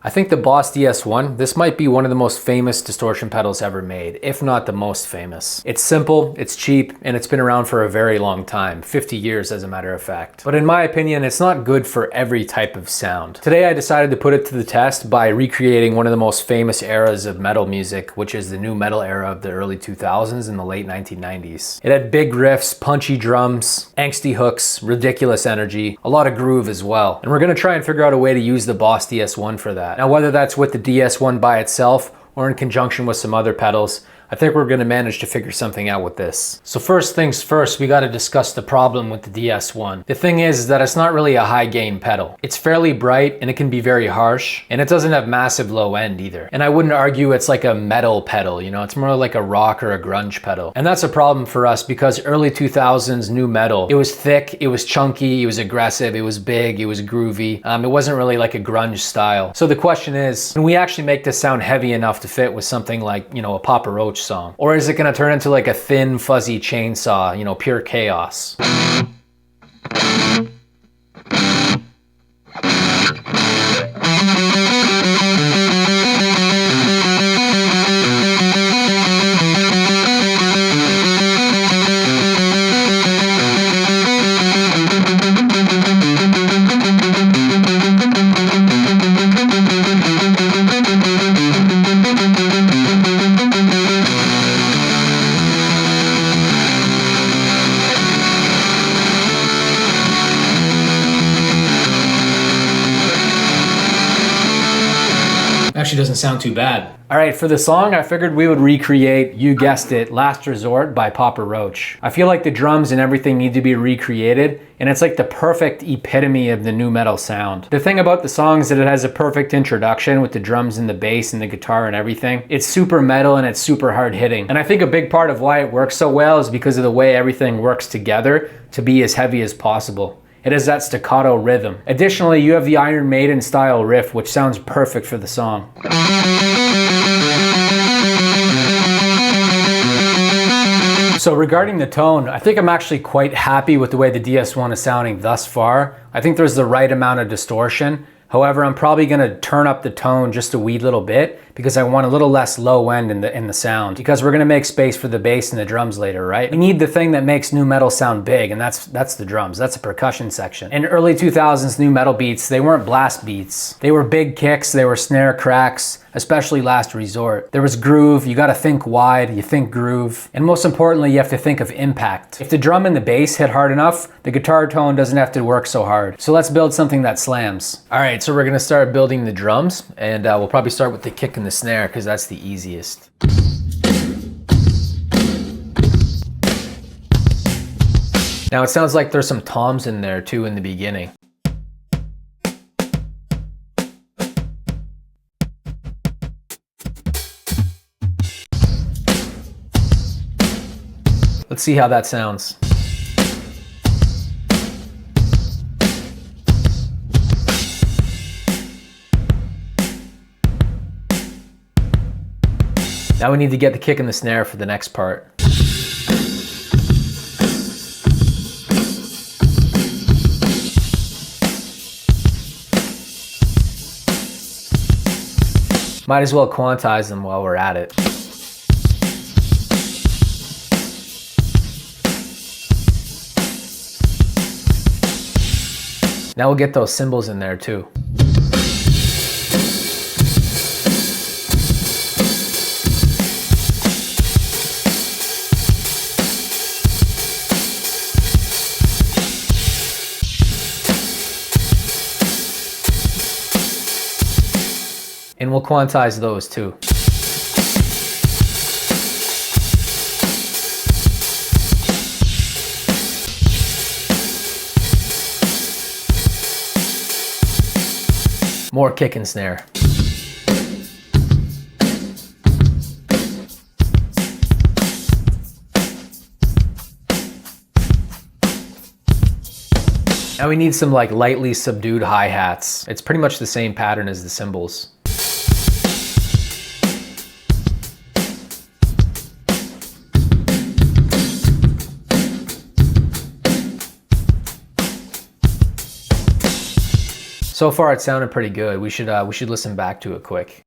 I think the Boss DS-1, this might be one of the most famous distortion pedals ever made, if not the most famous. It's simple, it's cheap, and it's been around for a very long time, 50 years as a matter of fact. But in my opinion, it's not good for every type of sound. Today I decided to put it to the test by recreating one of the most famous eras of metal music, which is the nu metal era of the early 2000s and the late 1990s. It had big riffs, punchy drums, angsty hooks, ridiculous energy, a lot of groove as well. And we're gonna try and figure out a way to use the Boss DS-1 for that. Now, whether that's with the DS-1 by itself or in conjunction with some other pedals, I think we're gonna manage to figure something out with this. So first things first, we gotta discuss the problem with the DS-1. The thing is that it's not really a high gain pedal. It's fairly bright and it can be very harsh, and it doesn't have massive low end either. And I wouldn't argue it's like a metal pedal, you know, it's more like a rock or a grunge pedal. And that's a problem for us because early 2000s nu metal, it was thick, it was chunky, it was aggressive, it was big, it was groovy. It wasn't really like a grunge style. So the question is, can we actually make this sound heavy enough to fit with something like, you know, a Papa Roach song? Or is it going to turn into like a thin, fuzzy chainsaw, you know, pure chaos? Actually doesn't sound too bad. All right, for the song, I figured we would recreate, you guessed it, Last Resort by Papa Roach. I feel like the drums and everything need to be recreated, and it's like the perfect epitome of the nu metal sound. The thing about the song is that it has a perfect introduction with the drums and the bass and the guitar and everything. It's super metal and it's super hard hitting. And I think a big part of why it works so well is because of the way everything works together to be as heavy as possible. It has that staccato rhythm. Additionally, you have the Iron Maiden style riff, which sounds perfect for the song. So regarding the tone, I think I'm actually quite happy with the way the DS-1 is sounding thus far. I think there's the right amount of distortion. However, I'm probably gonna turn up the tone just a wee little bit because I want a little less low end in the sound, because we're gonna make space for the bass and the drums later, right? We need the thing that makes nu metal sound big, and that's the drums. That's a percussion section. In early 2000s nu metal beats, they weren't blast beats. They were big kicks, they were snare cracks, especially Last Resort. There was groove, you gotta think wide, you think groove, and most importantly, you have to think of impact. If the drum and the bass hit hard enough, the guitar tone doesn't have to work so hard. So let's build something that slams. All right, so we're gonna start building the drums, and we'll probably start with the kick and the snare because that's the easiest. Now it sounds like there's some toms in there too in the beginning. Let's see how that sounds. Now we need to get the kick and the snare for the next part. Might as well quantize them while we're at it. Now we'll get those cymbals in there too. And we'll quantize those too. More kick and snare. Now we need some like lightly subdued hi-hats. It's pretty much the same pattern as the cymbals. So far, it sounded pretty good. We should listen back to it quick.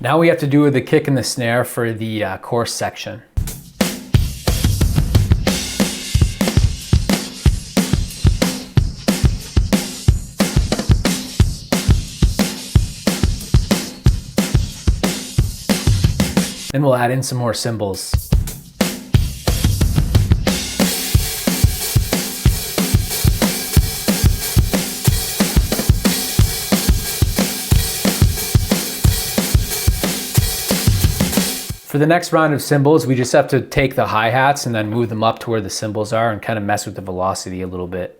Now we have to do the kick and the snare for the chorus section. Then we'll add in some more cymbals. For the next round of cymbals, we just have to take the hi-hats and then move them up to where the cymbals are and kind of mess with the velocity a little bit.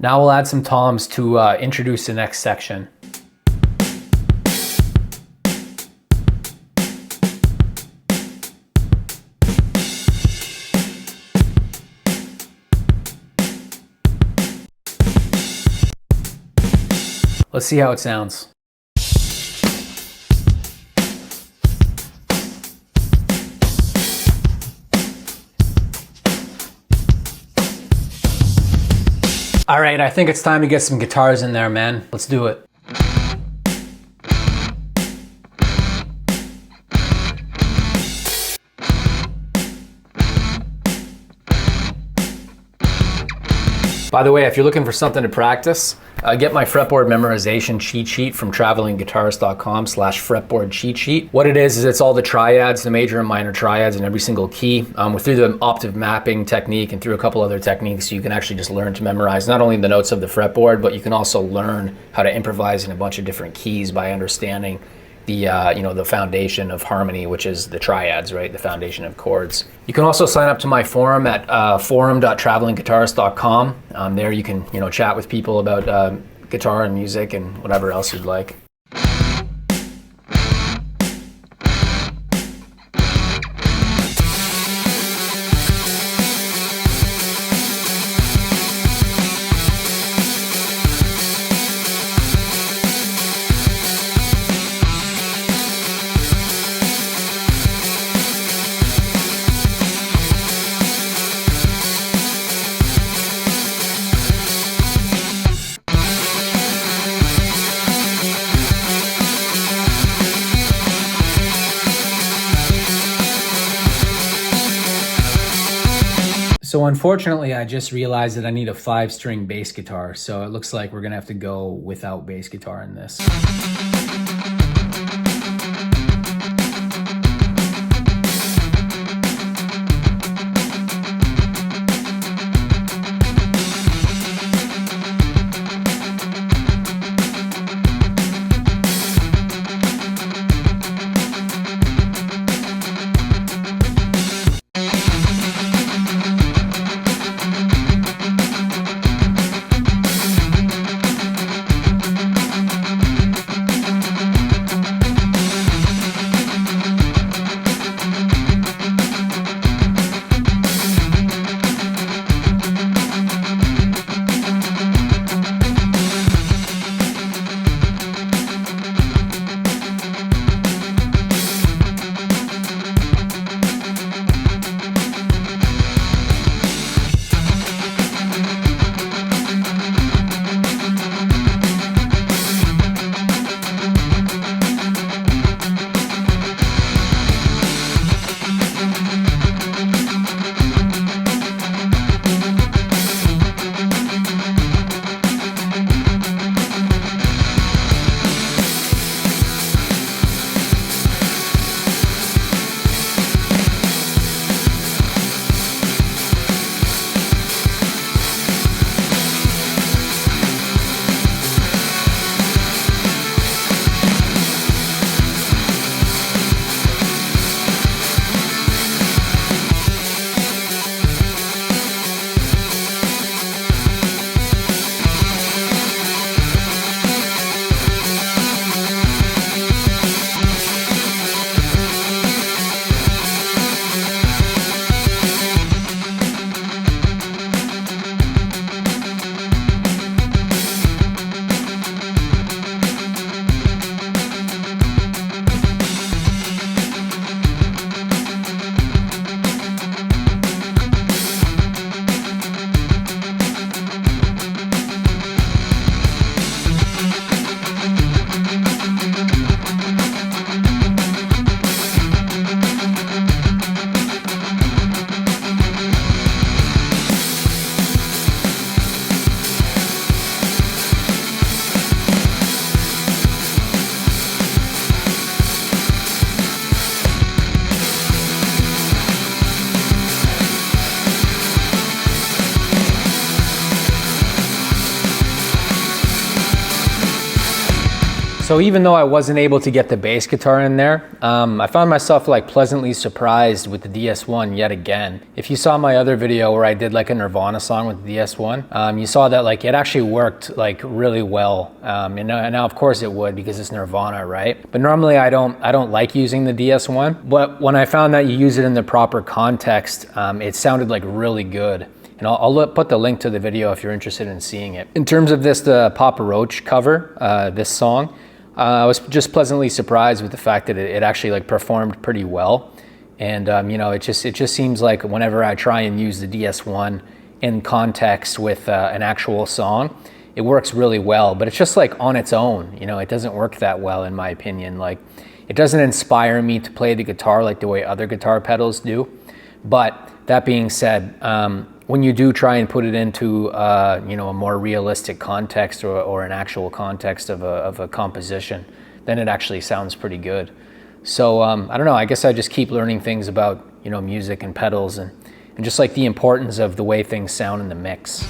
Now we'll add some toms to introduce the next section. Let's see how it sounds. All right, I think it's time to get some guitars in there, man. Let's do it. By the way, if you're looking for something to practice, get my fretboard memorization cheat sheet from travelingguitarist.com/fretboard cheat sheet. What it is it's all the triads, the major and minor triads in every single key. Through the octave mapping technique and through a couple other techniques, you can actually just learn to memorize not only the notes of the fretboard, but you can also learn how to improvise in a bunch of different keys by understanding the the foundation of harmony, which is the triads, right? The foundation of chords. You can also sign up to my forum at forum.travelingguitarist.com. There you can chat with people about guitar and music and whatever else you'd like. So unfortunately, I just realized that I need a 5-string bass guitar, so it looks like we're gonna have to go without bass guitar in this. So even though I wasn't able to get the bass guitar in there, I found myself like pleasantly surprised with the DS-1 yet again. If you saw my other video where I did like a Nirvana song with the DS-1, you saw that like it actually worked like really well. And now of course it would, because it's Nirvana, right? But normally I don't like using the DS-1, but when I found that you use it in the proper context, it sounded like really good. And I'll put the link to the video if you're interested in seeing it. In terms of this, the Papa Roach cover, this song, I was just pleasantly surprised with the fact that it actually like performed pretty well. And you know, it just seems like whenever I try and use the DS-1 in context with an actual song, it works really well. But it's just like on its own, you know, it doesn't work that well in my opinion. Like, it doesn't inspire me to play the guitar like the way other guitar pedals do. But that being said, when you do try and put it into you know, a more realistic context or an actual context of a composition, then it actually sounds pretty good. So I don't know, I guess I just keep learning things about, you know, music and pedals and just like the importance of the way things sound in the mix.